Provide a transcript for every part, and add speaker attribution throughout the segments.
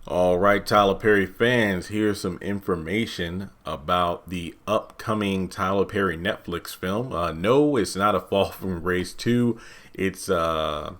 Speaker 1: All right, Tyler Perry fans, here's some information about the upcoming Tyler Perry Netflix film. No, it's not A Fall from Grace 2. It's a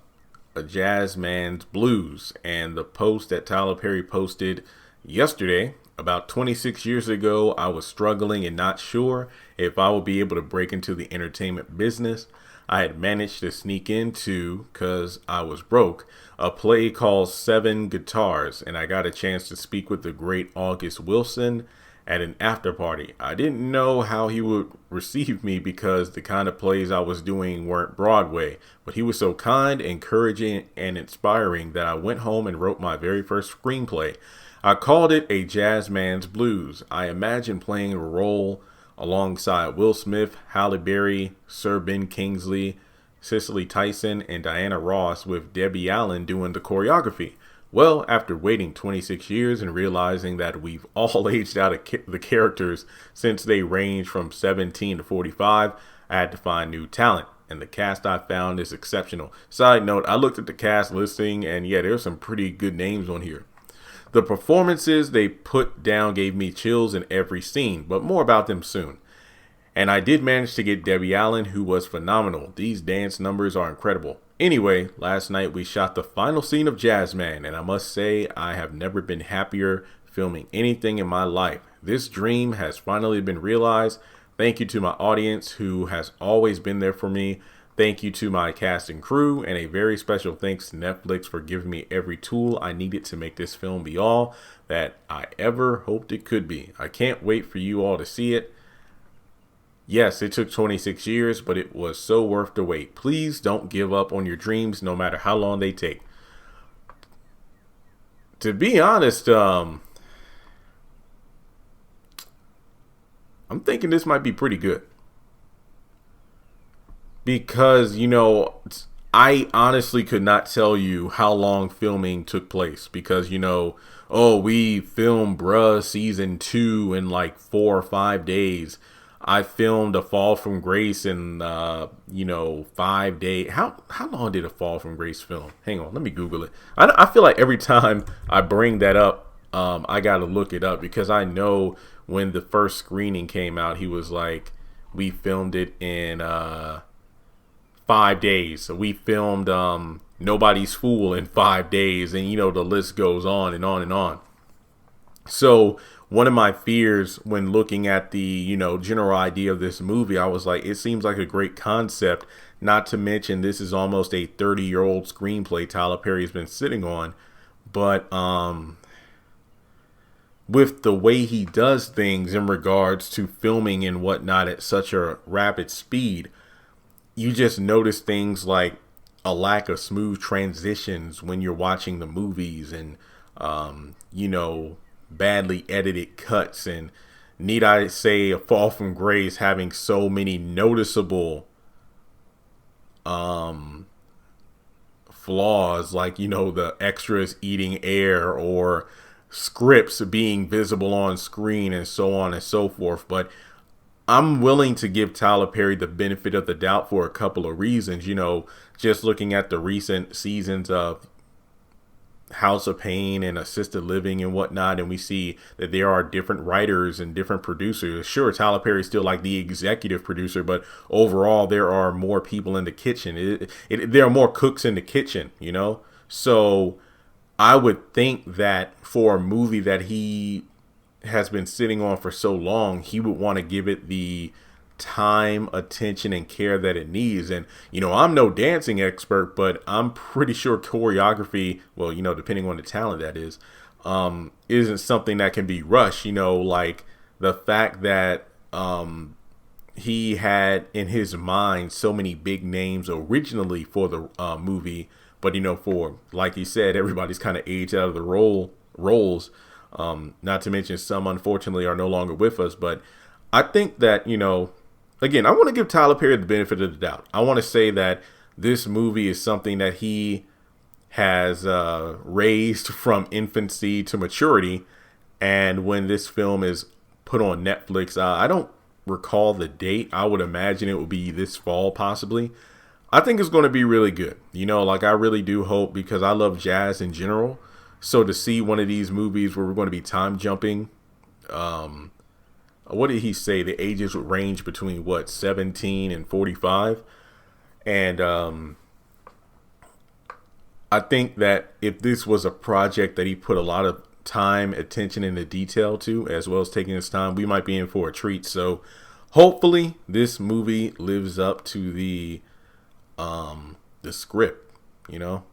Speaker 1: Jazzman's Blues. And the post that Tyler Perry posted yesterday, about 26 years ago, I was struggling and not sure if I would be able to break into the entertainment business. I had managed to sneak into, because I was broke, a play called Seven Guitars, and I got a chance to speak with the great August Wilson at an after party. I didn't know how he would receive me because the kind of plays I was doing weren't Broadway, but he was so kind, encouraging, and inspiring that I went home and wrote my very first screenplay. I called it A Jazzman's Blues. I imagined playing a role alongside Will Smith, Halle Berry, Sir Ben Kingsley, Cicely Tyson, and Diana Ross, with Debbie Allen doing the choreography. Well, after waiting 26 years and realizing that we've all aged out of the characters since they range from 17 to 45, I had to find new talent. And the cast I found is exceptional. Side note, I looked at the cast listing and yeah, there's some pretty good names on here. The performances they put down gave me chills in every scene, but more about them soon. And I did manage to get Debbie Allen, who was phenomenal. These dance numbers are incredible. Anyway, last night we shot the final scene of Jazzman, and I must say I have never been happier filming anything in my life. This dream has finally been realized. Thank you to my audience who has always been there for me. Thank you to my cast and crew, and a very special thanks to Netflix for giving me every tool I needed to make this film be all that I ever hoped it could be. I can't wait for you all to see it. Yes, it took 26 years, but it was so worth the wait. Please don't give up on your dreams, no matter how long they take. To be honest, I'm thinking this might be pretty good. Because, I honestly could not tell you how long filming took place because, we filmed season 2 in like 4 or 5 days. I filmed A Fall from Grace in, 5 days. How long did A Fall from Grace film? Hang on, let me Google it. I feel like every time I bring that up, I got to look it up because I know when the first screening came out, he was like, we filmed it in, 5 days. So we filmed Nobody's Fool in 5 days, and the list goes on and on and on. So one of my fears when looking at the general idea of this movie, I was like, it seems like a great concept. Not to mention this is almost a 30-year-old screenplay Tyler Perry's been sitting on, but with the way he does things in regards to filming and whatnot at such a rapid speed, you just notice things like a lack of smooth transitions when you're watching the movies and, badly edited cuts. And need I say A Fall from Grace having so many noticeable flaws like, the extras eating air or scripts being visible on screen and so on and so forth. But I'm willing to give Tyler Perry the benefit of the doubt for a couple of reasons. Just looking at the recent seasons of House of Pain and Assisted Living and whatnot, and we see that there are different writers and different producers. Sure, Tyler Perry's still like the executive producer, but overall there are more people in the kitchen. There are more cooks in the kitchen, So I would think that for a movie that he has been sitting on for so long, he would want to give it the time, attention, and care that it needs. And I'm no dancing expert, but I'm pretty sure choreography, well, depending on the talent that is, isn't something that can be rushed. Like the fact that he had in his mind so many big names originally for the movie, but for, like he said, everybody's kind of aged out of the roles. Not to mention some, unfortunately, are no longer with us. But I think that, again, I want to give Tyler Perry the benefit of the doubt. I want to say that this movie is something that he has raised from infancy to maturity. And when this film is put on Netflix, I don't recall the date. I would imagine it will be this fall, possibly. I think it's going to be really good. I really do hope, because I love jazz in general. So to see one of these movies where we're going to be time jumping, what did he say? The ages would range between what, 17 and 45. And I think that if this was a project that he put a lot of time, attention, and the detail to, as well as taking his time, we might be in for a treat. So hopefully this movie lives up to the script,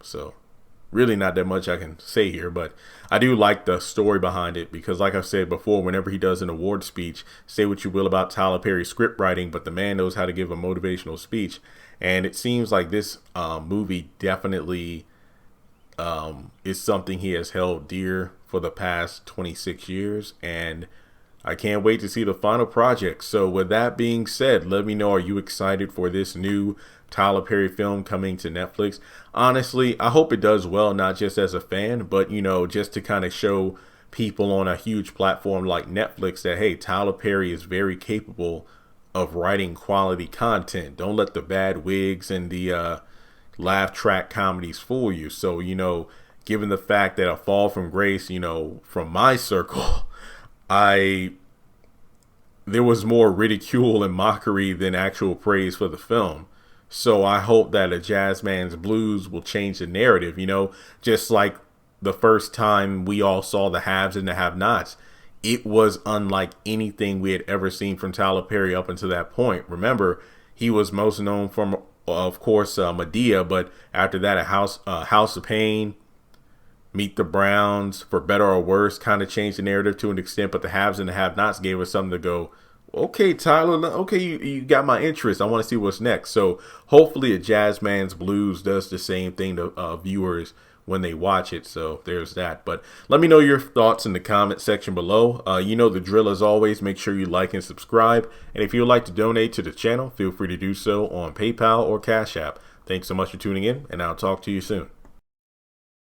Speaker 1: so really not that much I can say here, but I do like the story behind it because, like I've said before, whenever he does an award speech, say what you will about Tyler Perry's script writing, but the man knows how to give a motivational speech. And it seems like this movie definitely is something he has held dear for the past 26 years. And I can't wait to see the final project. So with that being said, let me know, are you excited for this new Tyler Perry film coming to Netflix? Honestly, I hope it does well, not just as a fan, but, just to kind of show people on a huge platform like Netflix that, hey, Tyler Perry is very capable of writing quality content. Don't let the bad wigs and the laugh track comedies fool you. So, given the fact that A Fall from Grace, from my circle, there was more ridicule and mockery than actual praise for the film. So I hope that A Jazzman's Blues will change the narrative, just like the first time we all saw the haves and the have-nots. It was unlike anything we had ever seen from Tyler Perry up until that point. Remember, he was most known from, of course, Medea, but after that, a House of Pain, Meet the Browns, For Better or Worse, kind of changed the narrative to an extent, but the haves and the have-nots gave us something to go, okay, Tyler, okay, you got my interest. I want to see what's next. So hopefully A Jazzman's Blues does the same thing to viewers when they watch it. So there's that. But let me know your thoughts in the comment section below. The drill as always. Make sure you like and subscribe. And if you'd like to donate to the channel, feel free to do so on PayPal or Cash App. Thanks so much for tuning in, and I'll talk to you soon.